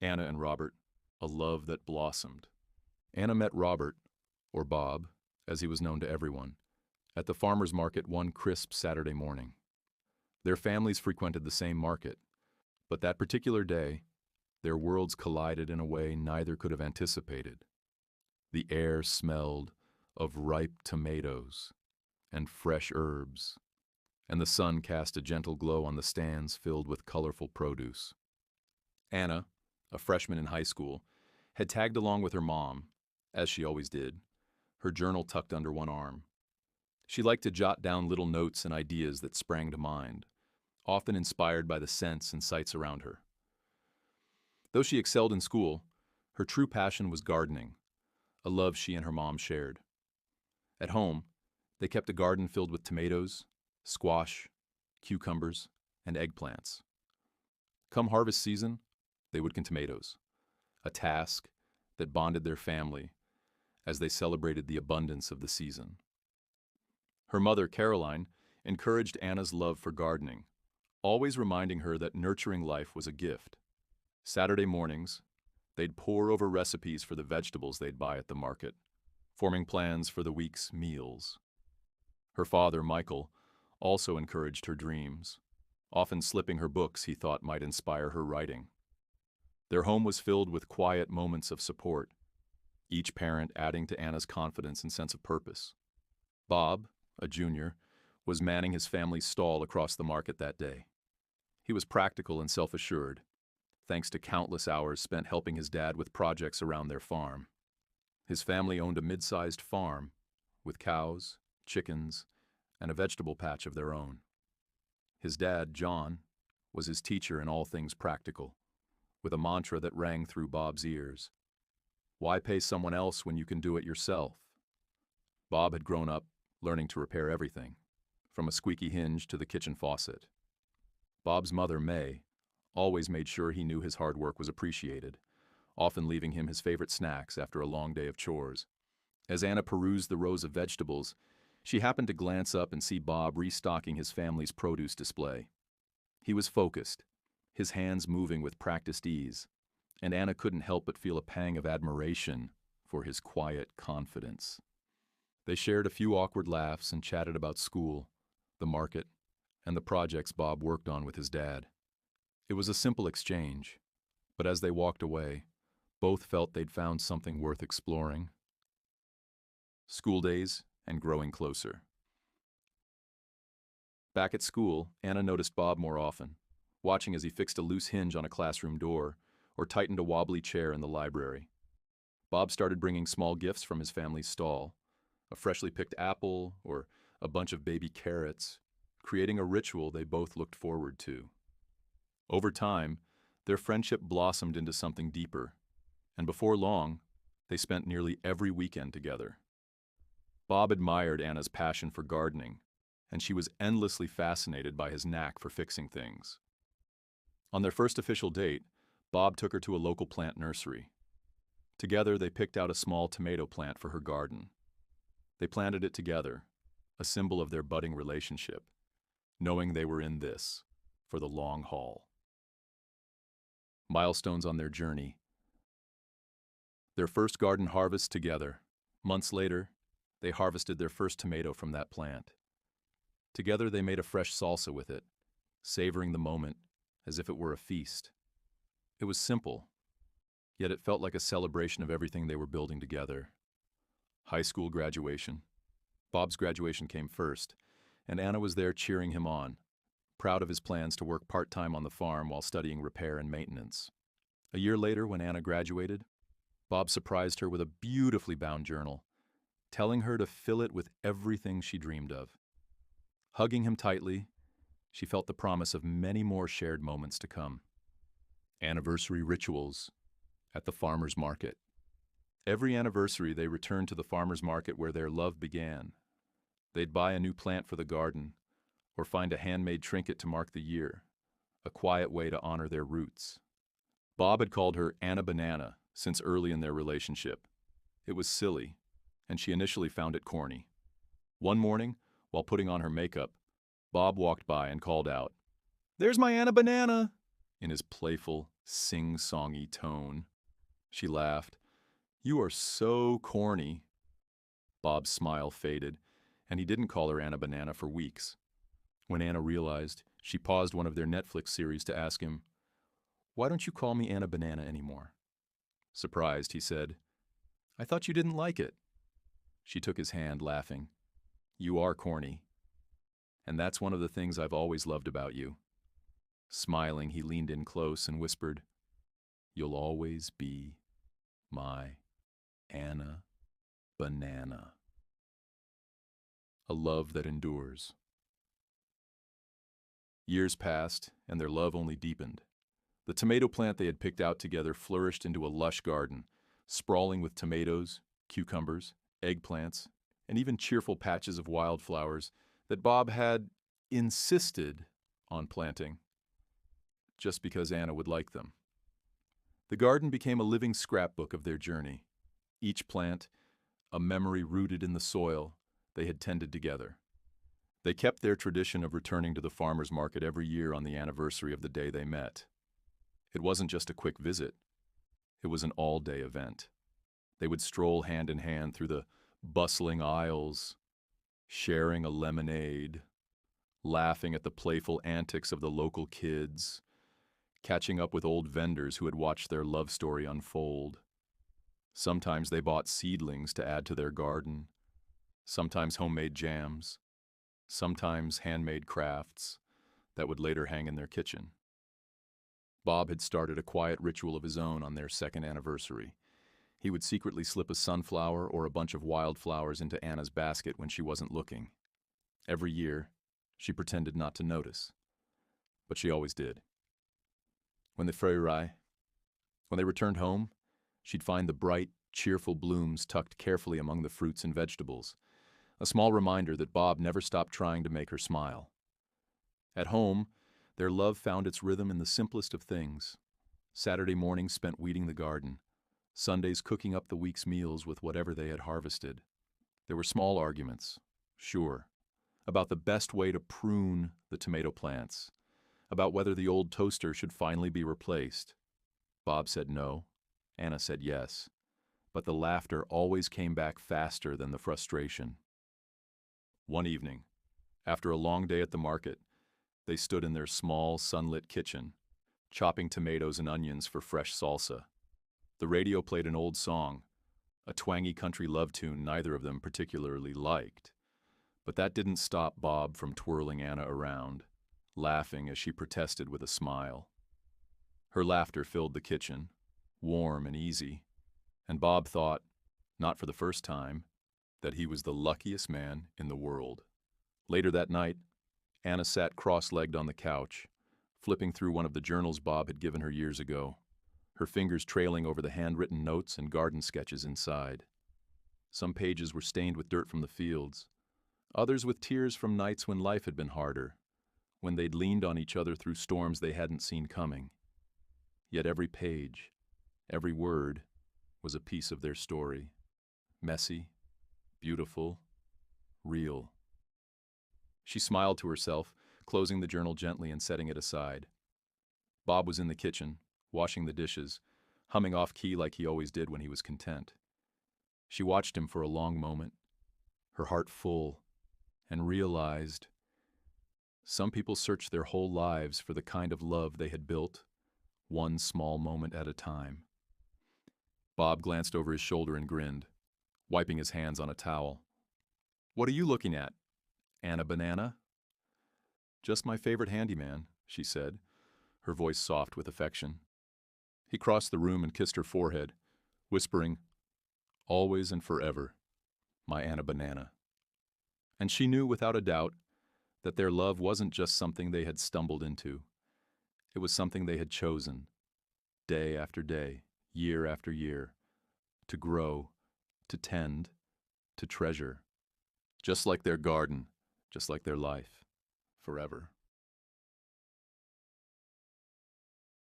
Anna and Robert, a love that blossomed. Anna met Robert, or Bob, as he was known to everyone, at the farmer's market one crisp Saturday morning. Their families frequented the same market, but that particular day, their worlds collided in a way neither could have anticipated. The air smelled of ripe tomatoes and fresh herbs, and the sun cast a gentle glow on the stands filled with colorful produce. Anna, a freshman in high school, had tagged along with her mom, as she always did, her journal tucked under one arm. She liked to jot down little notes and ideas that sprang to mind, often inspired by the scents and sights around her. Though she excelled in school, her true passion was gardening, a love she and her mom shared. At home, they kept a garden filled with tomatoes, squash, cucumbers, and eggplants. Come harvest season, they would get tomatoes, a task that bonded their family as they celebrated the abundance of the season. Her mother, Caroline, encouraged Anna's love for gardening, always reminding her that nurturing life was a gift. Saturday mornings, they'd pore over recipes for the vegetables they'd buy at the market, forming plans for the week's meals. Her father, Michael, also encouraged her dreams, often slipping her books he thought might inspire her writing. Their home was filled with quiet moments of support, each parent adding to Anna's confidence and sense of purpose. Bob, a junior, was manning his family's stall across the market that day. He was practical and self-assured, thanks to countless hours spent helping his dad with projects around their farm. His family owned a mid-sized farm with cows, chickens, and a vegetable patch of their own. His dad, John, was his teacher in all things practical, with a mantra that rang through Bob's ears. Why pay someone else when you can do it yourself? Bob had grown up learning to repair everything, from a squeaky hinge to the kitchen faucet. Bob's mother, May, always made sure he knew his hard work was appreciated, often leaving him his favorite snacks after a long day of chores. As Anna perused the rows of vegetables, she happened to glance up and see Bob restocking his family's produce display. He was focused, his hands moving with practiced ease, and Anna couldn't help but feel a pang of admiration for his quiet confidence. They shared a few awkward laughs and chatted about school, the market, and the projects Bob worked on with his dad. It was a simple exchange, but as they walked away, both felt they'd found something worth exploring. School days and growing closer. Back at school, Anna noticed Bob more often, watching as he fixed a loose hinge on a classroom door or tightened a wobbly chair in the library. Bob started bringing small gifts from his family's stall, a freshly picked apple or a bunch of baby carrots, creating a ritual they both looked forward to. Over time, their friendship blossomed into something deeper, and before long, they spent nearly every weekend together. Bob admired Anna's passion for gardening, and she was endlessly fascinated by his knack for fixing things. On their first official date, Bob took her to a local plant nursery. Together, they picked out a small tomato plant for her garden. They planted it together, a symbol of their budding relationship, knowing they were in this for the long haul. Milestones on their journey. Their first garden harvest together. Months later, they harvested their first tomato from that plant. Together they made a fresh salsa with it, savoring the moment as if it were a feast. It was simple, yet it felt like a celebration of everything they were building together. High school graduation. Bob's graduation came first, and Anna was there cheering him on, proud of his plans to work part-time on the farm while studying repair and maintenance. A year later, when Anna graduated, Bob surprised her with a beautifully bound journal, telling her to fill it with everything she dreamed of. Hugging him tightly, she felt the promise of many more shared moments to come. Anniversary rituals at the farmer's market. Every anniversary, they returned to the farmer's market where their love began. They'd buy a new plant for the garden, or find a handmade trinket to mark the year, a quiet way to honor their roots. Bob had called her Anna Banana since early in their relationship. It was silly, and she initially found it corny. One morning, while putting on her makeup, Bob walked by and called out, "There's my Anna Banana!" in his playful, sing-songy tone. She laughed. "You are so corny." Bob's smile faded, and he didn't call her Anna Banana for weeks. When Anna realized, she paused one of their Netflix series to ask him, "Why don't you call me Anna Banana anymore?" Surprised, he said, "I thought you didn't like it." She took his hand, laughing. "You are corny. And that's one of the things I've always loved about you." Smiling, he leaned in close and whispered, "You'll always be my Anna Banana." A love that endures. Years passed, and their love only deepened. The tomato plant they had picked out together flourished into a lush garden, sprawling with tomatoes, cucumbers, eggplants, and even cheerful patches of wildflowers that Bob had insisted on planting, just because Anna would like them. The garden became a living scrapbook of their journey, each plant a memory rooted in the soil they had tended together. They kept their tradition of returning to the farmer's market every year on the anniversary of the day they met. It wasn't just a quick visit. It was an all-day event. They would stroll hand in hand through the bustling aisles, sharing a lemonade, laughing at the playful antics of the local kids, catching up with old vendors who had watched their love story unfold. Sometimes they bought seedlings to add to their garden, sometimes homemade jams, sometimes handmade crafts that would later hang in their kitchen. Bob had started a quiet ritual of his own on their second anniversary. He would secretly slip a sunflower or a bunch of wildflowers into Anna's basket when she wasn't looking. Every year, she pretended not to notice, but she always did. When they returned home, she'd find the bright, cheerful blooms tucked carefully among the fruits and vegetables, a small reminder that Bob never stopped trying to make her smile. At home, their love found its rhythm in the simplest of things. Saturday mornings spent weeding the garden, Sundays cooking up the week's meals with whatever they had harvested. There were small arguments, sure, about the best way to prune the tomato plants, about whether the old toaster should finally be replaced. Bob said no, Anna said yes, but the laughter always came back faster than the frustration. One evening, after a long day at the market, they stood in their small, sunlit kitchen, chopping tomatoes and onions for fresh salsa. The radio played an old song, a twangy country love tune neither of them particularly liked. But that didn't stop Bob from twirling Anna around, laughing as she protested with a smile. Her laughter filled the kitchen, warm and easy, and Bob thought, not for the first time, that he was the luckiest man in the world. Later that night, Anna sat cross-legged on the couch, flipping through one of the journals Bob had given her years ago, her fingers trailing over the handwritten notes and garden sketches inside. Some pages were stained with dirt from the fields, others with tears from nights when life had been harder, when they'd leaned on each other through storms they hadn't seen coming. Yet every page, every word, was a piece of their story. Messy, beautiful, real. She smiled to herself, closing the journal gently and setting it aside. Bob was in the kitchen, washing the dishes, humming off-key like he always did when he was content. She watched him for a long moment, her heart full, and realized some people search their whole lives for the kind of love they had built, one small moment at a time. Bob glanced over his shoulder and grinned, wiping his hands on a towel. "What are you looking at, Anna Banana?" "Just my favorite handyman," she said, her voice soft with affection. He crossed the room and kissed her forehead, whispering, "Always and forever, my Anna Banana." And she knew without a doubt that their love wasn't just something they had stumbled into. It was something they had chosen, day after day, year after year, to grow, to tend, to treasure, just like their garden, just like their life, forever.